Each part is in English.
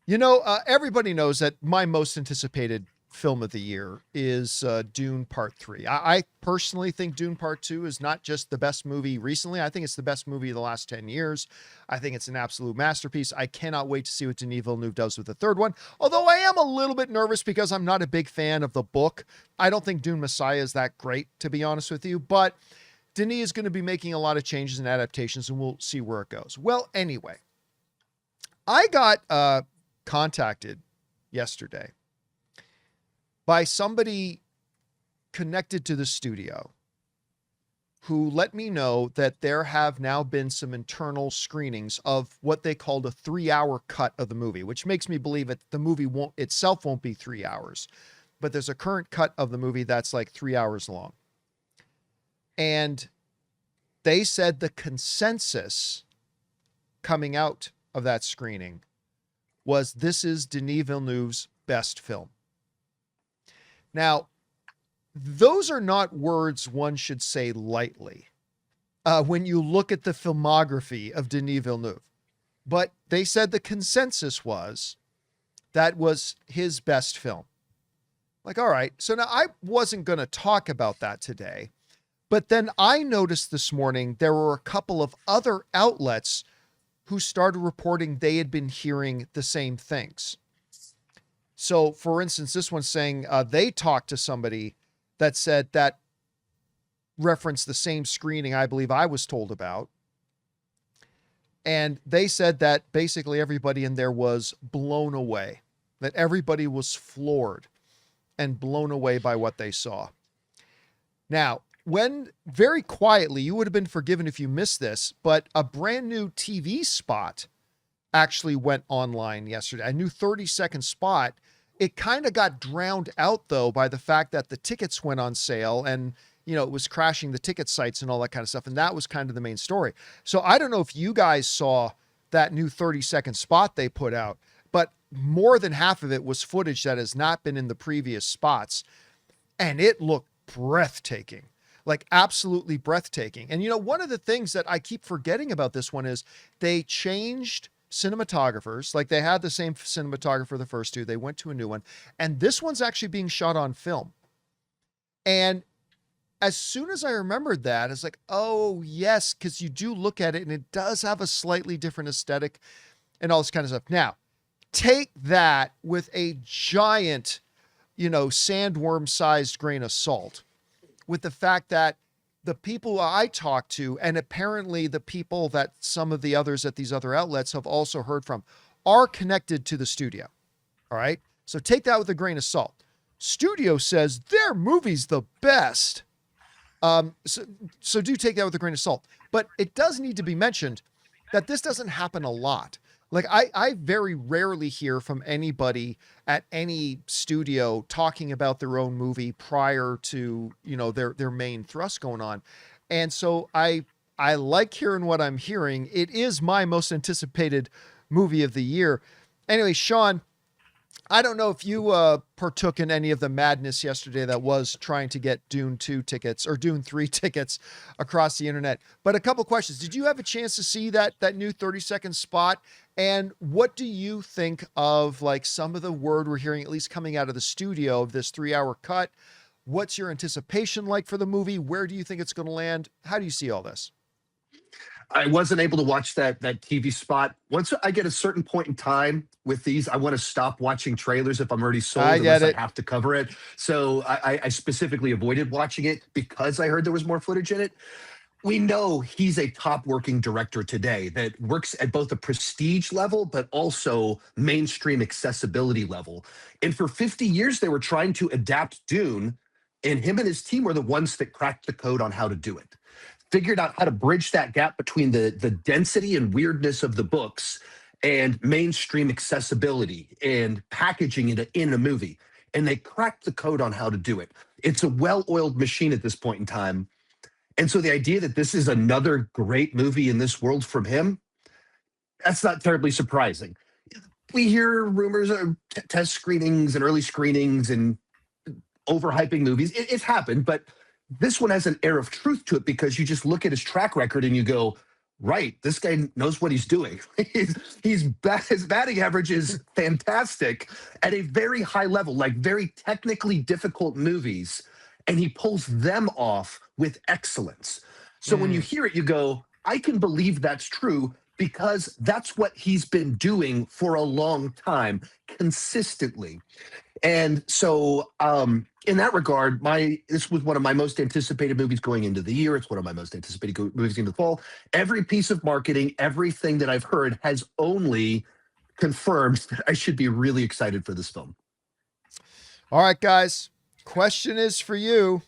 Everybody knows that my most anticipated film of the year is Dune Part 3. I personally think Dune Part 2 is not just the best movie recently. I think it's the best movie of the last 10 years. I think it's an absolute masterpiece. I cannot wait to see what Denis Villeneuve does with the third one. Although I am a little bit nervous because I'm not a big fan of the book. I don't think Dune Messiah is that great, to be honest with you. But Denis is going to be making a lot of changes and adaptations, and we'll see where it goes. Well, anyway, I got contacted yesterday by somebody connected to the studio who let me know that there have now been some internal screenings of what they called a 3-hour cut of the movie, which makes me believe that the movie won't be 3 hours, but there's a current cut of the movie that's like 3 hours long. And they said the consensus coming out of that screening was this is Denis Villeneuve's best film. Now, those are not words one should say lightly when you look at the filmography of Denis Villeneuve. But they said the consensus was that was his best film. Like, all right. So now I wasn't going to talk about that today. But then I noticed this morning there were a couple of other outlets who started reporting they had been hearing the same things. So, for instance, this one's saying they talked to somebody that said that referenced the same screening I believe I was told about. And they said that basically everybody in there was blown away, that everybody was floored and blown away by what they saw. Now, when very quietly, you would have been forgiven if you missed this, but a brand new TV spot actually went online yesterday, a new 30-second spot. It kind of got drowned out, though, by the fact that the tickets went on sale and, it was crashing the ticket sites and all that kind of stuff. And that was kind of the main story. So I don't know if you guys saw that new 30-second spot they put out, but more than half of it was footage that has not been in the previous spots. And it looked breathtaking. Like absolutely breathtaking. And one of the things that I keep forgetting about this one is they changed cinematographers. Like they had the same cinematographer the first two. They went to a new one. And this one's actually being shot on film. And as soon as I remembered that, it's like, oh yes, because you do look at it and it does have a slightly different aesthetic and all this kind of stuff. Now, take that with a giant, sandworm-sized grain of salt. With the fact that the people I talked to, and apparently the people that some of the others at these other outlets have also heard from, are connected to the studio. All right. So take that with a grain of salt. Studio says their movie's the best. So do take that with a grain of salt. But it does need to be mentioned that this doesn't happen a lot. Like I very rarely hear from anybody at any studio talking about their own movie prior to, their main thrust going on. And so I like hearing what I'm hearing. It is my most anticipated movie of the year. Anyway, Sean, I don't know if you partook in any of the madness yesterday that was trying to get Dune 2 tickets or Dune 3 tickets across the internet. But a couple questions. Did you have a chance to see that new 30-second spot? And what do you think of like some of the word we're hearing, at least coming out of the studio, of this 3-hour cut? What's your anticipation like for the movie? Where do you think it's going to land? How do you see all this? I wasn't able to watch that TV spot. Once I get a certain point in time with these, I want to stop watching trailers if I'm already sold, I get unless it. I have to cover it. So I specifically avoided watching it because I heard there was more footage in it. We know he's a top working director today that works at both a prestige level, but also mainstream accessibility level. And for 50 years, they were trying to adapt Dune, and him and his team were the ones that cracked the code on how to do it, figured out how to bridge that gap between the density and weirdness of the books and mainstream accessibility and packaging it in a movie. And they cracked the code on how to do it. It's a well-oiled machine at this point in time. And so the idea that this is another great movie in this world from him, that's not terribly surprising. We hear rumors of test screenings and early screenings and overhyping movies. It's happened, but this one has an air of truth to it because you just look at his track record and you go, right, this guy knows what he's doing. His batting average is fantastic at a very high level, like very technically difficult movies, and he pulls them off with excellence. So when you Mm. hear it, you go, I can believe that's true because that's what he's been doing for a long time consistently. And so, in that regard, this was one of my most anticipated movies going into the year. It's one of my most anticipated movies into the fall. Every piece of marketing, everything that I've heard has only confirmed that I should be really excited for this film. All right, guys. Question is for you.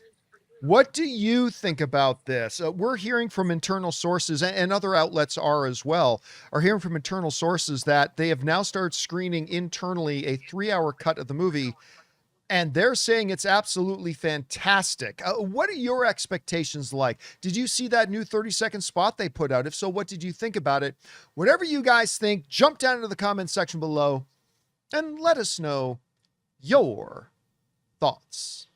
What do you think about this? We're hearing from internal sources, and other outlets are as well, are hearing from internal sources that they have now started screening internally a 3-hour cut of the movie, and they're saying it's absolutely fantastic. What are your expectations like? Did you see that new 30-second spot they put out? If so, what did you think about it? Whatever you guys think, jump down into the comments section below and let us know your thoughts.